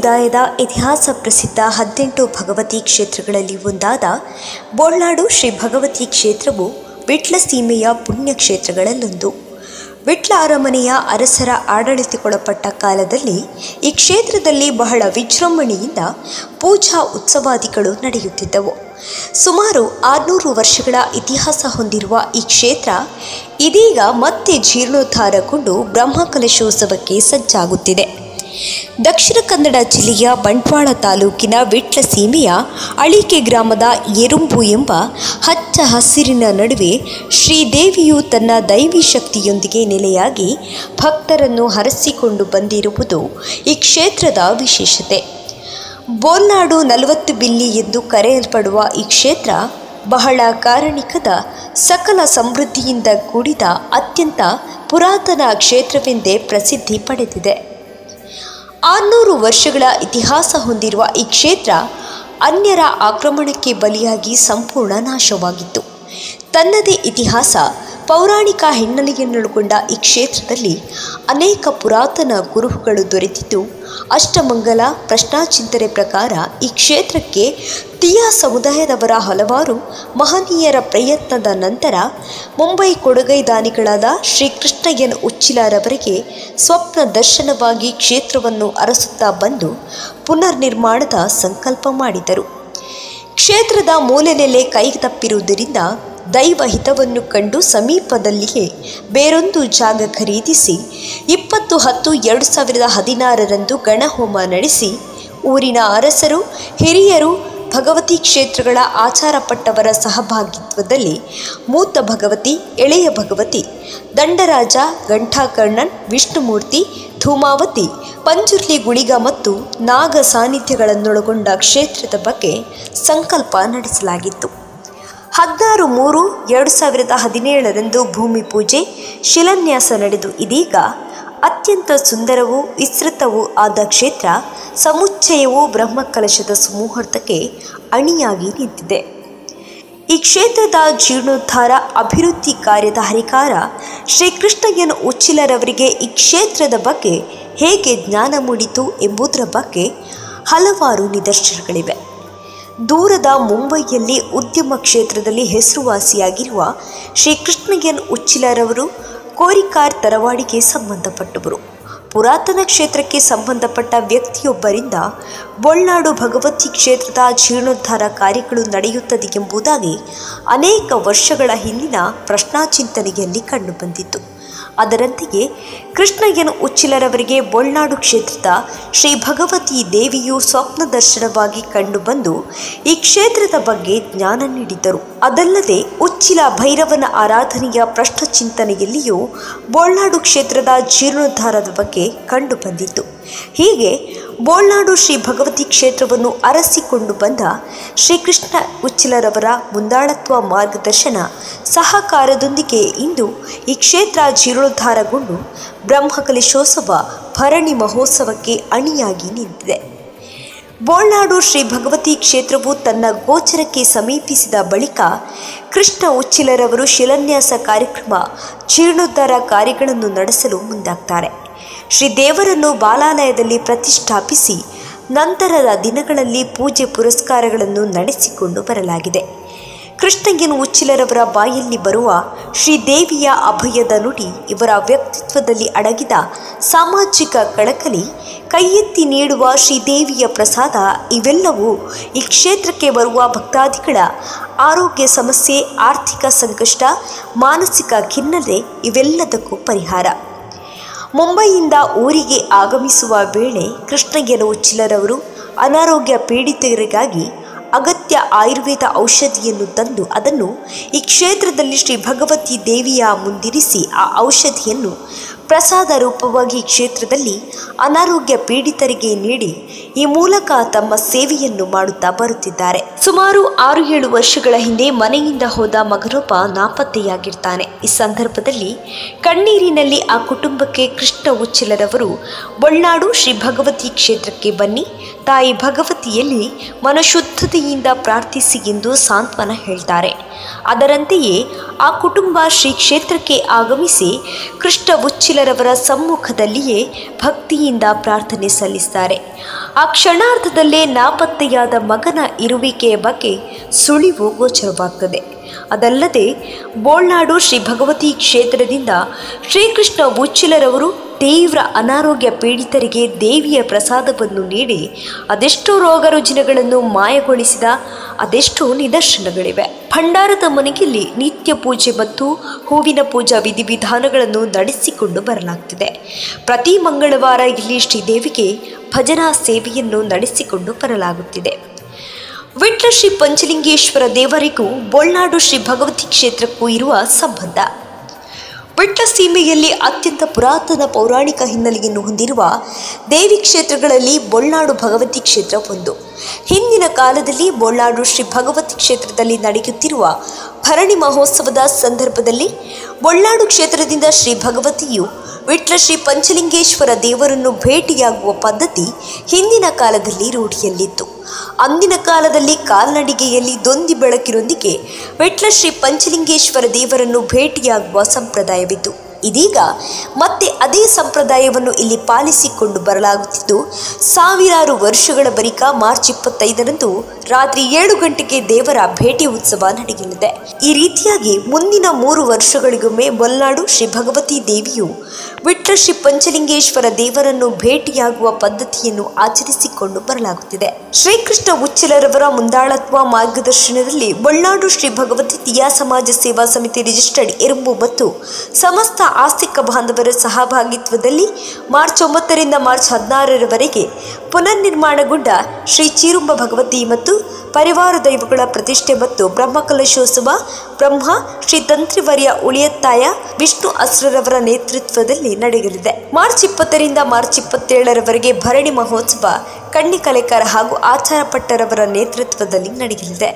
ಸಮುದಾಯದ ಇತಿಹಾಸ ಪ್ರಸಿದ್ಧ 18 ಭಗವತಿ ಕ್ಷೇತ್ರಗಳಲ್ಲಿ ಒಂದಾದ ಬೋಳ್ನಾಡು ಶ್ರೀ ಭಗವತಿ ಕ್ಷೇತ್ರವು ವಿಟ್ಲ ಸೀಮೆಯ ಪುಣ್ಯ ಕ್ಷೇತ್ರಗಳಲ್ಲೊಂದು. ವಿಟ್ಲ ಅರಮನೆಯ ಅರಸರ ಆಡಳಿತಕ್ಕೊಳಪಟ್ಟ ಕಾಲದಲ್ಲಿ ಈ ಕ್ಷೇತ್ರದಲ್ಲಿ ಬಹಳ ವಿಜೃಂಭಣೆಯಿಂದ ಪೂಜಾ ಉತ್ಸವಾದಿಗಳು ನಡೆಯುತ್ತಿದ್ದವು. ಸುಮಾರು 600 ವರ್ಷಗಳ ಇತಿಹಾಸ ಹೊಂದಿರುವ ಈ ಕ್ಷೇತ್ರ ಇದೀಗ ಮತ್ತೆ ಜೀರ್ಣೋದ್ಧಾರಗೊಂಡು ಬ್ರಹ್ಮಕಲಶೋತ್ಸವಕ್ಕೆ ಸಜ್ಜಾಗುತ್ತಿದೆ. ದಕ್ಷಿಣ ಕನ್ನಡ ಜಿಲ್ಲೆಯ ಬಂಟ್ವಾಳ ತಾಲೂಕಿನ ವಿಟ್ಲ ಸೀಮೆಯ ಅಳಿಕೆ ಗ್ರಾಮದ ಎರುಂಬು ಎಂಬ ಹಚ್ಚ ಹಸಿರಿನ ನಡುವೆ ಶ್ರೀದೇವಿಯು ತನ್ನ ದೈವಿ ಶಕ್ತಿಯೊಂದಿಗೆ ನೆಲೆಯಾಗಿ ಭಕ್ತರನ್ನು ಹರಸಿಕೊಂಡು ಬಂದಿರುವುದು ಈ ಕ್ಷೇತ್ರದ ವಿಶೇಷತೆ. ಬೋಳ್ನಾಡು 40 ಬಿಲ್ಲಿ ಎಂದು ಕರೆಯಲ್ಪಡುವ ಈ ಕ್ಷೇತ್ರ ಬಹಳ ಕಾರಣಿಕದ ಸಕಲ ಸಮೃದ್ಧಿಯಿಂದ ಕೂಡಿದ ಅತ್ಯಂತ ಪುರಾತನ ಕ್ಷೇತ್ರವೆಂದೇ ಪ್ರಸಿದ್ಧಿ ಪಡೆದಿದೆ. 600 ವರ್ಷಗಳ ಇತಿಹಾಸ ಹೊಂದಿರುವ ಈ ಕ್ಷೇತ್ರ ಅನ್ಯರ ಆಕ್ರಮಣಕ್ಕೆ ಬಲಿಯಾಗಿ ಸಂಪೂರ್ಣ ನಾಶವಾಗಿತ್ತು. ತನ್ನದೇ ಇತಿಹಾಸ, ಪೌರಾಣಿಕ ಹಿನ್ನೆಲೆಯನ್ನೊಳಗೊಂಡ ಈ ಕ್ಷೇತ್ರದಲ್ಲಿ ಅನೇಕ ಪುರಾತನ ಕುರುಹುಗಳು ದೊರೆತಿದ್ದು, ಅಷ್ಟಮಂಗಲ ಪ್ರಶ್ನಾಚಿಂತನೆ ಪ್ರಕಾರ ಈ ಕ್ಷೇತ್ರಕ್ಕೆ ತೀಯ ಸಮುದಾಯದವರ ಹಲವಾರು ಮಹನೀಯರ ಪ್ರಯತ್ನದ ನಂತರ ಮುಂಬೈ ಕೊಡುಗೈ ದಾನಿಗಳಾದ ಶ್ರೀ ಕೃಷ್ಣಯ್ಯನ ಉಚ್ಚಿಲರವರಿಗೆ ಸ್ವಪ್ನ ದರ್ಶನವಾಗಿ ಕ್ಷೇತ್ರವನ್ನು ಅರಸುತ್ತಾ ಬಂದು ಪುನರ್ನಿರ್ಮಾಣದ ಸಂಕಲ್ಪ ಮಾಡಿದರು. ಕ್ಷೇತ್ರದ ಮೂಲೆನೆಲೆ ಕೈ ತಪ್ಪಿರುವುದರಿಂದ ದೈವ ಹಿತವನ್ನು ಕಂಡು ಸಮೀಪದಲ್ಲಿಯೇ ಬೇರೊಂದು ಜಾಗ ಖರೀದಿಸಿ 20/10/2016 ಗಣಹೋಮ ನಡೆಸಿ ಊರಿನ ಅರಸರು, ಹಿರಿಯರು, ಭಗವತಿ ಕ್ಷೇತ್ರಗಳ ಆಚಾರಪಟ್ಟವರ ಸಹಭಾಗಿತ್ವದಲ್ಲಿ ಮೂತ ಭಗವತಿ, ಎಳೆಯ ಭಗವತಿ, ದಂಡರಾಜ, ಘಂಟಾಕರ್ಣನ್, ವಿಷ್ಣುಮೂರ್ತಿ, ಧೂಮಾವತಿ, ಪಂಜುರ್ಲಿ ಗುಳಿಗ ಮತ್ತು ನಾಗ ಸಾನ್ನಿಧ್ಯಗಳನ್ನೊಳಗೊಂಡ ಕ್ಷೇತ್ರದ ಬಗ್ಗೆ ಸಂಕಲ್ಪ ನಡೆಸಲಾಗಿತ್ತು. 16/3/2017 ಭೂಮಿ ಪೂಜೆ, ಶಿಲಾನ್ಯಾಸ ನಡೆದು ಇದೀಗ ಅತ್ಯಂತ ಸುಂದರವೂ ವಿಸ್ತೃತವೂ ಆದ ಕ್ಷೇತ್ರ ಸಮುಚ್ಚಯವು ಬ್ರಹ್ಮಕಲಶದ ಸುಮುಹೂರ್ತಕ್ಕೆ ಅಣಿಯಾಗಿ ನಿಂತಿದೆ. ಈ ಕ್ಷೇತ್ರದ ಜೀರ್ಣೋದ್ಧಾರ ಅಭಿವೃದ್ಧಿ ಕಾರ್ಯದ ಹರಿಕಾರ ಶ್ರೀ ಕೃಷ್ಣಯ್ಯನ ಉಚ್ಚಿಲರವರಿಗೆ ಈ ಕ್ಷೇತ್ರದ ಬಗ್ಗೆ ಹೇಗೆ ಜ್ಞಾನ ಮೂಡಿತು ಎಂಬುದರ ಬಗ್ಗೆ ಹಲವಾರು ನಿದರ್ಶನಗಳಿವೆ. ದೂರದ ಮುಂಬೈಯಲ್ಲಿ ಉದ್ಯಮ ಕ್ಷೇತ್ರದಲ್ಲಿ ಹೆಸರುವಾಸಿಯಾಗಿರುವ ಶ್ರೀ ಕೃಷ್ಣಯ್ಯನ ಉಚ್ಚಿಲರವರು ಕೋರಿಕಾರ್ ತರವಾಡಿಗೆ ಸಂಬಂಧಪಟ್ಟವರು. ಪುರಾತನ ಕ್ಷೇತ್ರಕ್ಕೆ ಸಂಬಂಧಪಟ್ಟ ವ್ಯಕ್ತಿಯೊಬ್ಬರಿಂದ ಬೋಳ್ನಾಡು ಭಗವತಿ ಕ್ಷೇತ್ರದ ಜೀರ್ಣೋದ್ಧಾರ ಕಾರ್ಯಗಳು ನಡೆಯುತ್ತದೆ ಎಂಬುದಾಗಿ ಅನೇಕ ವರ್ಷಗಳ ಹಿಂದಿನ ಪ್ರಶ್ನಾಚಿಂತನೆಯಲ್ಲಿ ಕಂಡುಬಂದಿತ್ತು. ಅದರಂತೆಯೇ ಕೃಷ್ಣಯ್ಯನ ಉಚ್ಚಿಲರವರಿಗೆ ಬೋಳ್ನಾಡು ಕ್ಷೇತ್ರದ ಶ್ರೀ ಭಗವತಿ ದೇವಿಯು ಸ್ವಪ್ನ ದರ್ಶನವಾಗಿ ಕಂಡುಬಂದು ಈ ಕ್ಷೇತ್ರದ ಬಗ್ಗೆ ಜ್ಞಾನ ನೀಡಿದರು. ಅದಲ್ಲದೆ ಉಚ್ಚಿಲ ಭೈರವನ ಆರಾಧನೆಯ ಪ್ರಶ್ನಚಿಂತನೆಯಲ್ಲಿಯೂ ಬೋಳ್ನಾಡು ಕ್ಷೇತ್ರದ ಜೀರ್ಣೋದ್ಧಾರದ ಬಗ್ಗೆ ಕಂಡುಬಂದಿತ್ತು. ಹೀಗೆ ಬೋಳ್ನಾಡು ಶ್ರೀ ಭಗವತಿ ಕ್ಷೇತ್ರವನ್ನು ಅರಸಿಕೊಂಡು ಬಂದ ಶ್ರೀಕೃಷ್ಣ ಉಚ್ಚಿಲರವರ ಮುಂದಾಳತ್ವ, ಮಾರ್ಗದರ್ಶನ, ಸಹಕಾರದೊಂದಿಗೆ ಇಂದು ಈ ಕ್ಷೇತ್ರ ಜೀರ್ಣೋದ್ಧಾರಗೊಂಡು ಬ್ರಹ್ಮಕಲಶೋತ್ಸವ ಭರಣಿ ಮಹೋತ್ಸವಕ್ಕೆ ಅಣಿಯಾಗಿ ನಿಂತಿದೆ. ಬೋಳ್ನಾಡು ಶ್ರೀ ಭಗವತಿ ಕ್ಷೇತ್ರವು ತನ್ನ ಗೋಚರಕ್ಕೆ ಸಮೀಪಿಸಿದ ಬಳಿಕ ಕೃಷ್ಣ ಉಚ್ಚಿಲರವರು ಶಿಲಾನ್ಯಾಸ ಕಾರ್ಯಕ್ರಮ, ಜೀರ್ಣೋದ್ಧಾರ ಕಾರ್ಯಗಳನ್ನು ನಡೆಸಲು ಮುಂದಾಗ್ತಾರೆ. ಶ್ರೀ ದೇವರನ್ನು ಬಾಲಾಲಯದಲ್ಲಿ ಪ್ರತಿಷ್ಠಾಪಿಸಿ ನಂತರದ ದಿನಗಳಲ್ಲಿ ಪೂಜೆ ಪುರಸ್ಕಾರಗಳನ್ನು ನಡೆಸಿಕೊಂಡು ಬರಲಾಗಿದೆ. ಕೃಷ್ಣಯ್ಯನ ಉಚ್ಚಿಲರವರ ಬಾಯಲ್ಲಿ ಬರುವ ಶ್ರೀದೇವಿಯ ಅಭಯದ ನುಡಿ, ಇವರ ವ್ಯಕ್ತಿತ್ವದಲ್ಲಿ ಅಡಗಿದ ಸಾಮಾಜಿಕ ಕಳಕಳಿ, ಕೈ ಎತ್ತಿ ನೀಡುವ ಶ್ರೀದೇವಿಯ ಪ್ರಸಾದ ಇವೆಲ್ಲವೂ ಈ ಕ್ಷೇತ್ರಕ್ಕೆ ಬರುವ ಭಕ್ತಾದಿಗಳ ಆರೋಗ್ಯ ಸಮಸ್ಯೆ, ಆರ್ಥಿಕ ಸಂಕಷ್ಟ, ಮಾನಸಿಕ ಖಿನ್ನತೆ ಇವೆಲ್ಲದಕ್ಕೂ ಪರಿಹಾರ. ಮುಂಬೈಯಿಂದ ಊರಿಗೆ ಆಗಮಿಸುವ ವೇಳೆ ಕೃಷ್ಣಯ್ಯನ ಉಚ್ಚಿಲರವರು ಅನಾರೋಗ್ಯ ಪೀಡಿತರಿಗಾಗಿ ಅಗತ್ಯ ಆಯುರ್ವೇದ ಔಷಧಿಯನ್ನು ತಂದು ಅದನ್ನು ಈ ಕ್ಷೇತ್ರದಲ್ಲಿ ಶ್ರೀ ಭಗವತಿ ದೇವಿಯ ಮುಂದಿರಿಸಿ ಆ ಔಷಧಿಯನ್ನು ಪ್ರಸಾದ ರೂಪವಾಗಿ ಕ್ಷೇತ್ರದಲ್ಲಿ ಅನಾರೋಗ್ಯ ಪೀಡಿತರಿಗೆ ನೀಡಿ ಈ ಮೂಲಕ ತಮ್ಮ ಸೇವೆಯನ್ನು ಮಾಡುತ್ತಾ ಬರುತ್ತಿದ್ದಾರೆ. ಸುಮಾರು 6-7 ವರ್ಷಗಳ ಹಿಂದೆ ಮನೆಯಿಂದ ಹೋದ ಮಗನೊಬ್ಬ ನಾಪತ್ತೆಯಾಗಿರ್ತಾನೆ. ಈ ಸಂದರ್ಭದಲ್ಲಿ ಕಣ್ಣೀರಿನಲ್ಲಿ ಆ ಕುಟುಂಬಕ್ಕೆ ಕೃಷ್ಣ ಉಚ್ಚಿಲರವರು ಬೋಳ್ನಾಡು ಶ್ರೀ ಭಗವತಿ ಕ್ಷೇತ್ರಕ್ಕೆ ಬನ್ನಿ, ತಾಯಿ ಭಗವತಿಯಲ್ಲಿ ಮನಶುದ್ಧತೆಯಿಂದ ಪ್ರಾರ್ಥಿಸಿ ಎಂದು ಸಾಂತ್ವನ ಹೇಳ್ತಾರೆ. ಅದರಂತೆಯೇ ಆ ಕುಟುಂಬ ಶ್ರೀ ಕ್ಷೇತ್ರಕ್ಕೆ ಆಗಮಿಸಿ ಕೃಷ್ಣ ಉಚ್ಚಿಲರವರ ಸಮ್ಮುಖದಲ್ಲಿಯೇ ಭಕ್ತಿಯಿಂದ ಪ್ರಾರ್ಥನೆ ಸಲ್ಲಿಸ್ತಾರೆ. ಆ ಕ್ಷಣಾರ್ಧದಲ್ಲೇ ನಾಪತ್ತೆಯಾದ ಮಗನ ಇರುವಿಕೆಯ ಬಗ್ಗೆ ಸುಳಿವು ಗೋಚರವಾಗ್ತದೆ. ಅದಲ್ಲದೆ ಬೋಳ್ನಾಡು ಶ್ರೀ ಭಗವತಿ ಕ್ಷೇತ್ರದಿಂದ ಶ್ರೀಕೃಷ್ಣ ಉಚ್ಚಿಲರವರು ತೀವ್ರ ಅನಾರೋಗ್ಯ ಪೀಡಿತರಿಗೆ ದೇವಿಯ ಪ್ರಸಾದವನ್ನು ನೀಡಿ ಅದೆಷ್ಟೋ ರೋಗ ರುಜಿನಗಳನ್ನು ಮಾಯಗೊಳಿಸಿದ ಅದೆಷ್ಟೋ ನಿದರ್ಶನಗಳಿವೆ. ಭಂಡಾರದ ಮನೆಯಲ್ಲಿ ನಿತ್ಯ ಪೂಜೆ ಮತ್ತು ಹೂವಿನ ಪೂಜಾ ವಿಧಿವಿಧಾನಗಳನ್ನು ನಡೆಸಿಕೊಂಡು ಬರಲಾಗ್ತಿದೆ. ಪ್ರತಿ ಮಂಗಳವಾರ ಇಲ್ಲಿ ಶ್ರೀದೇವಿಗೆ ಭಜನಾ ಸೇವೆಯನ್ನು ನಡೆಸಿಕೊಂಡು ಬರಲಾಗುತ್ತಿದೆ. ವಿಟ್ಲ ಶ್ರೀ ಪಂಚಲಿಂಗೇಶ್ವರ ದೇವರಿಗೂ ಬೋಳ್ನಾಡು ಶ್ರೀ ಭಗವತಿ ಕ್ಷೇತ್ರಕ್ಕೂ ಇರುವ ಸಂಬಂಧ. ವಿಟ್ಲ ಸೀಮೆಯಲ್ಲಿ ಅತ್ಯಂತ ಪುರಾತನ ಪೌರಾಣಿಕ ಹಿನ್ನೆಲೆಯನ್ನು ಹೊಂದಿರುವ ದೇವಿ ಕ್ಷೇತ್ರಗಳಲ್ಲಿ ಬೋಳ್ನಾಡು ಭಗವತಿ ಕ್ಷೇತ್ರ ಒಂದು. ಹಿಂದಿನ ಕಾಲದಲ್ಲಿ ಬೋಳ್ನಾಡು ಶ್ರೀ ಭಗವತಿ ಕ್ಷೇತ್ರದಲ್ಲಿ ನಡೆಯುತ್ತಿರುವ ಭರಣಿ ಮಹೋತ್ಸವದ ಸಂದರ್ಭದಲ್ಲಿ ಬೋಳ್ನಾಡು ಕ್ಷೇತ್ರದಿಂದ ಶ್ರೀ ಭಗವತಿಯು ವಿಟ್ಲ ಶ್ರೀ ಪಂಚಲಿಂಗೇಶ್ವರ ದೇವರನ್ನು ಭೇಟಿಯಾಗುವ ಪದ್ಧತಿ ಹಿಂದಿನ ಕಾಲದಲ್ಲಿ ರೂಢಿಯಲ್ಲಿತ್ತು. ಅಂದಿನ ಕಾಲದಲ್ಲಿ ಕಾಲ್ನಡಿಗೆಯಲ್ಲಿ ದೊಂದಿ ಬೆಳಕಿನೊಂದಿಗೆ ವಿಟ್ಲ ಶ್ರೀ ಪಂಚಲಿಂಗೇಶ್ವರ ದೇವರನ್ನು ಭೇಟಿಯಾಗುವ ಸಂಪ್ರದಾಯವಿತ್ತು. ಇದೀಗ ಮತ್ತೆ ಅದೇ ಸಂಪ್ರದಾಯವನ್ನು ಇಲ್ಲಿ ಪಾಲಿಸಿಕೊಂಡು ಬರಲಾಗುತ್ತಿದ್ದು, ಸಾವಿರಾರು ವರ್ಷಗಳ ಬಳಿಕ ಮಾರ್ಚ್ 25ರಂದು ರಾತ್ರಿ 7 ಗಂಟೆಗೆ ದೇವರ ಭೇಟಿ ಉತ್ಸವ ನಡೆಯಲಿದೆ. ಈ ರೀತಿಯಾಗಿ ಮುಂದಿನ 3 ವರ್ಷಗಳಿಗೊಮ್ಮೆ ಬೋಳ್ನಾಡು ಶ್ರೀ ಭಗವತಿ ದೇವಿಯು ವಿಟ್ಲ ಶ್ರೀ ಪಂಚಲಿಂಗೇಶ್ವರ ದೇವರನ್ನು ಭೇಟಿಯಾಗುವ ಪದ್ಧತಿಯನ್ನು ಆಚರಿಸಿಕೊಂಡು ಬರಲಾಗುತ್ತಿದೆ. ಶ್ರೀಕೃಷ್ಣ ಉಚ್ಚಿಲರವರ ಮುಂದಾಳತ್ವ ಮಾರ್ಗದರ್ಶನದಲ್ಲಿ ಬೋಳ್ನಾಡು ಶ್ರೀ ಭಗವತಿ ತಿಯಾ ಸಮಾಜ ಸೇವಾ ಸಮಿತಿ ರಿಜಿಸ್ಟರ್ಡ್ ಎರುಂಬು ಮತ್ತು ಸಮಸ್ತ ಆಸ್ತಿಕ ಬಾಂಧವರ ಸಹಭಾಗಿತ್ವದಲ್ಲಿ ಮಾರ್ಚ್ 9ರಿಂದ ಮಾರ್ಚ್ 16ರವರೆಗೆ ಪುನರ್ನಿರ್ಮಾಣಗೊಂಡ ಶ್ರೀ ಚೀರುಂಬ ಭಗವತಿ ಮತ್ತು ಪರಿವಾರ ದೈವಗಳ ಪ್ರತಿಷ್ಠೆ ಮತ್ತು ಬ್ರಹ್ಮಕಲಶೋತ್ಸವ ಬ್ರಹ್ಮ ಶ್ರೀ ತಂತ್ರಿವರ್ಯ ಉಳಿಯತ್ತಾಯ ವಿಷ್ಣು ಅಸ್ರರವರ ನೇತೃತ್ವದಲ್ಲಿ ನಡೆಯಲಿದೆ. ಮಾರ್ಚ್ 20ರಿಂದ ಮಾರ್ಚ್ 27ರವರೆಗೆ ಭರಣಿ ಮಹೋತ್ಸವ ಕನ್ನಿಕಲೆಕರ ಹಾಗೂ ಆಚಾರ ಪಟ್ಟರವರ ನೇತೃತ್ವದಲ್ಲಿ ನಡೆಯಲಿದೆ.